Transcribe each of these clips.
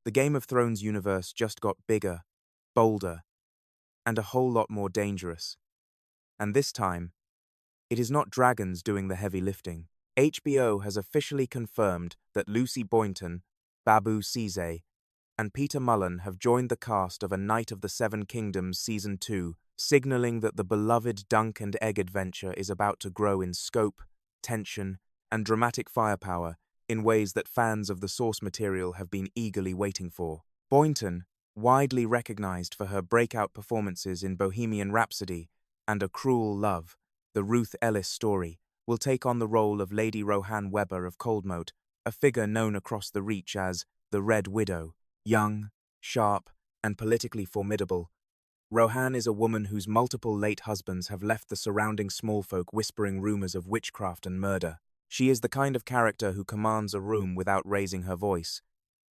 The Game of Thrones universe just got bigger, bolder, and a whole lot more dangerous. And this time, it is not dragons doing the heavy lifting. HBO has officially confirmed that Lucy Boynton, Babou Ceesay, and Peter Mullen have joined the cast of A Knight of the Seven Kingdoms Season 2, signaling that the beloved Dunk and Egg adventure is about to grow in scope, tension, and dramatic firepower in ways that fans of the source material have been eagerly waiting for. Boynton, widely recognized for her breakout performances in Bohemian Rhapsody and A Cruel Love, the Ruth Ellis story, will take on the role of Lady Rohanne Webber of Coldmoat, a figure known across the Reach as the Red Widow. Young, sharp, and politically formidable, Rohanne is a woman whose multiple late husbands have left the surrounding smallfolk whispering rumors of witchcraft and murder. She is the kind of character who commands a room without raising her voice,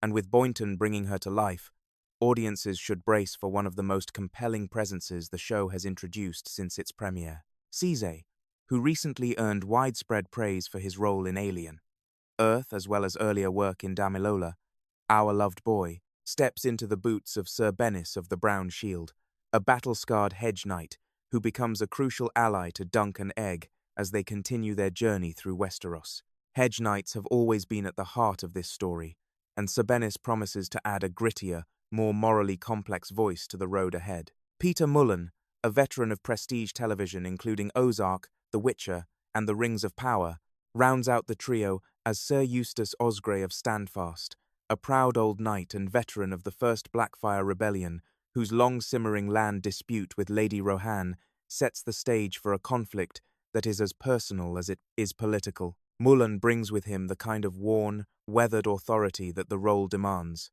and with Boynton bringing her to life, audiences should brace for one of the most compelling presences the show has introduced since its premiere. Ceesay, who recently earned widespread praise for his role in Alien, Earth as well as earlier work in Damilola, Our Loved Boy, steps into the boots of Sir Bennis of the Brown Shield, a battle-scarred hedge knight who becomes a crucial ally to Dunk and Egg as they continue their journey through Westeros. Hedge knights have always been at the heart of this story, and Sir Bennis promises to add a grittier, more morally complex voice to the road ahead. Peter Mullen, a veteran of prestige television including Ozark, The Witcher, and The Rings of Power, rounds out the trio as Sir Eustace Osgrey of Standfast, a proud old knight and veteran of the First Blackfire Rebellion, whose long-simmering land dispute with Lady Rohanne sets the stage for a conflict that is as personal as it is political. Mullen brings with him the kind of worn, weathered authority that the role demands,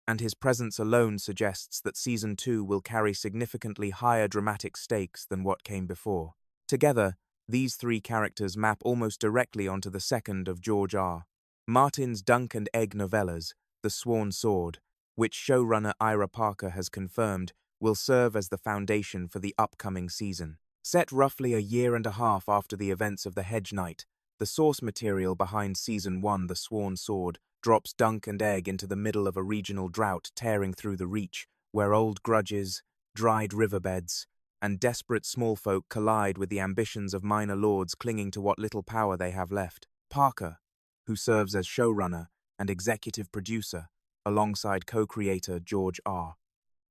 and his presence alone suggests that Season 2 will carry significantly higher dramatic stakes than what came before. Together, these three characters map almost directly onto the second of George R. Martin's Dunk and Egg novellas, The Sworn Sword, which showrunner Ira Parker has confirmed will serve as the foundation for the upcoming season. Set roughly a year and a half after the events of The Hedge Knight, the source material behind Season 1, The Sworn Sword, drops Dunk and Egg into the middle of a regional drought tearing through the Reach, where old grudges, dried riverbeds, and desperate smallfolk collide with the ambitions of minor lords clinging to what little power they have left. Parker, who serves as showrunner and executive producer, alongside co-creator George R.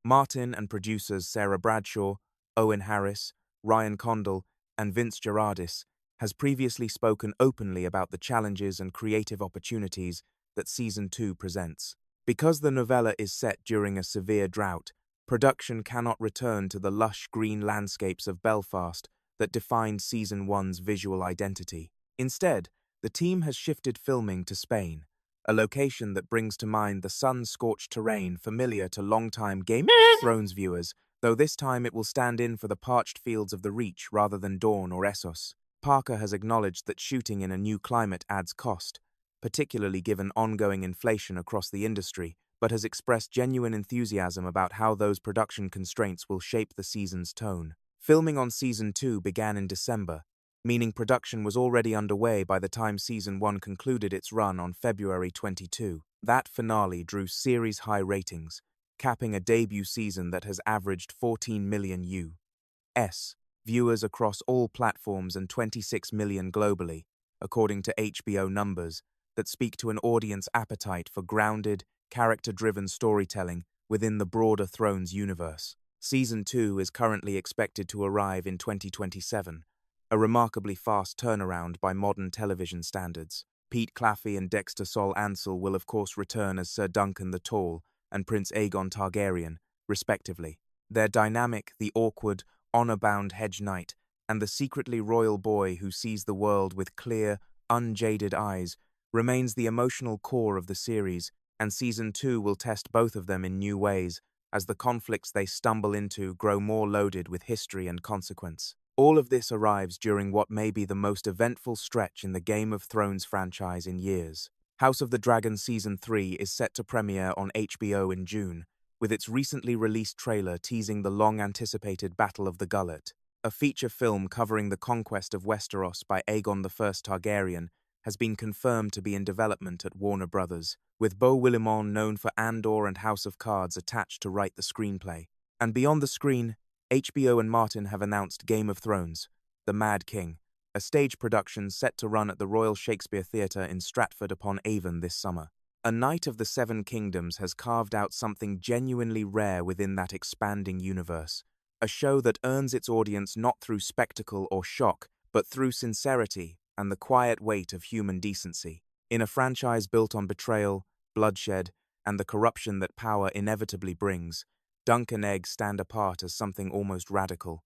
Martin and producers Sarah Bradshaw, Owen Harris, Ryan Condal, and Vince Gerardis, has previously spoken openly about the challenges and creative opportunities that Season 2 presents. Because the novella is set during a severe drought, production cannot return to the lush green landscapes of Belfast that defined Season 1's visual identity. Instead, the team has shifted filming to Spain, a location that brings to mind the sun-scorched terrain familiar to longtime Game of Thrones viewers, though this time it will stand in for the parched fields of the Reach rather than Dorne or Essos. Parker has acknowledged that shooting in a new climate adds cost, particularly given ongoing inflation across the industry, but has expressed genuine enthusiasm about how those production constraints will shape the season's tone. Filming on Season 2 began in December, meaning production was already underway by the time Season 1 concluded its run on February 22. That finale drew series-high ratings, capping a debut season that has averaged 14 million U.S. viewers across all platforms and 26 million globally, according to HBO numbers, that speak to an audience appetite for grounded, character-driven storytelling within the broader Thrones universe. Season 2 is currently expected to arrive in 2027, a remarkably fast turnaround by modern television standards. Pete Claffey and Dexter Sol Ansel will of course return as Sir Duncan the Tall and Prince Aegon Targaryen, respectively. Their dynamic, the awkward, honor-bound hedge knight, and the secretly royal boy who sees the world with clear, unjaded eyes, remains the emotional core of the series, and Season 2 will test both of them in new ways as the conflicts they stumble into grow more loaded with history and consequence. All of this arrives during what may be the most eventful stretch in the Game of Thrones franchise in years. House of the Dragon Season 3 is set to premiere on HBO in June, with its recently released trailer teasing the long-anticipated Battle of the Gullet. A feature film covering the conquest of Westeros by Aegon I Targaryen has been confirmed to be in development at Warner Bros., with Beau Willimon known for Andor and House of Cards attached to write the screenplay. And beyond the screen, HBO and Martin have announced Game of Thrones, The Mad King, a stage production set to run at the Royal Shakespeare Theatre in Stratford-upon-Avon this summer. A Knight of the Seven Kingdoms has carved out something genuinely rare within that expanding universe, a show that earns its audience not through spectacle or shock, but through sincerity and the quiet weight of human decency. In a franchise built on betrayal, bloodshed, and the corruption that power inevitably brings, Dunk and Egg stand apart as something almost radical.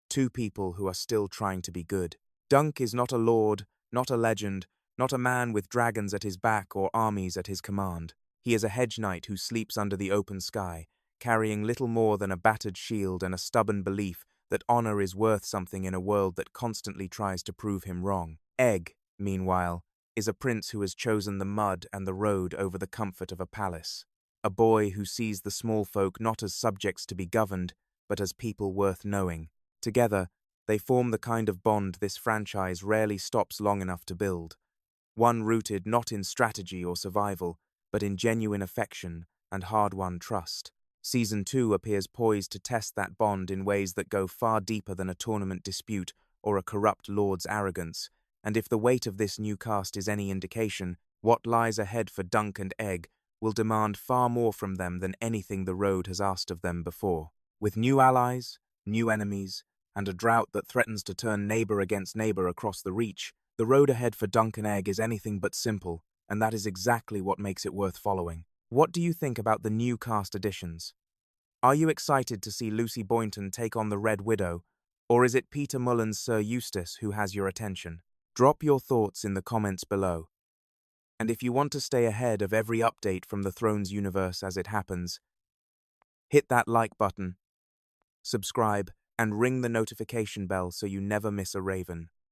Two people who are still trying to be good. Dunk is not a lord, not a legend, not a man with dragons at his back or armies at his command. He is a hedge knight who sleeps under the open sky, carrying little more than a battered shield and a stubborn belief that honor is worth something in a world that constantly tries to prove him wrong. Egg, meanwhile, is a prince who has chosen the mud and the road over the comfort of a palace. A boy who sees the small folk not as subjects to be governed, but as people worth knowing. Together, they form the kind of bond this franchise rarely stops long enough to build. One rooted not in strategy or survival, but in genuine affection and hard-won trust. Season 2 appears poised to test that bond in ways that go far deeper than a tournament dispute or a corrupt lord's arrogance, and if the weight of this new cast is any indication, what lies ahead for Dunk and Egg will demand far more from them than anything the road has asked of them before. With new allies, new enemies, and a drought that threatens to turn neighbor against neighbor across the reach, the road ahead for Dunk and Egg is anything but simple, and that is exactly what makes it worth following. What do you think about the new cast additions? Are you excited to see Lucy Boynton take on the Red Widow, or is it Peter Mullen's Sir Eustace who has your attention? Drop your thoughts in the comments below. And if you want to stay ahead of every update from the Thrones universe as it happens, hit that like button, subscribe, and ring the notification bell so you never miss a Raven.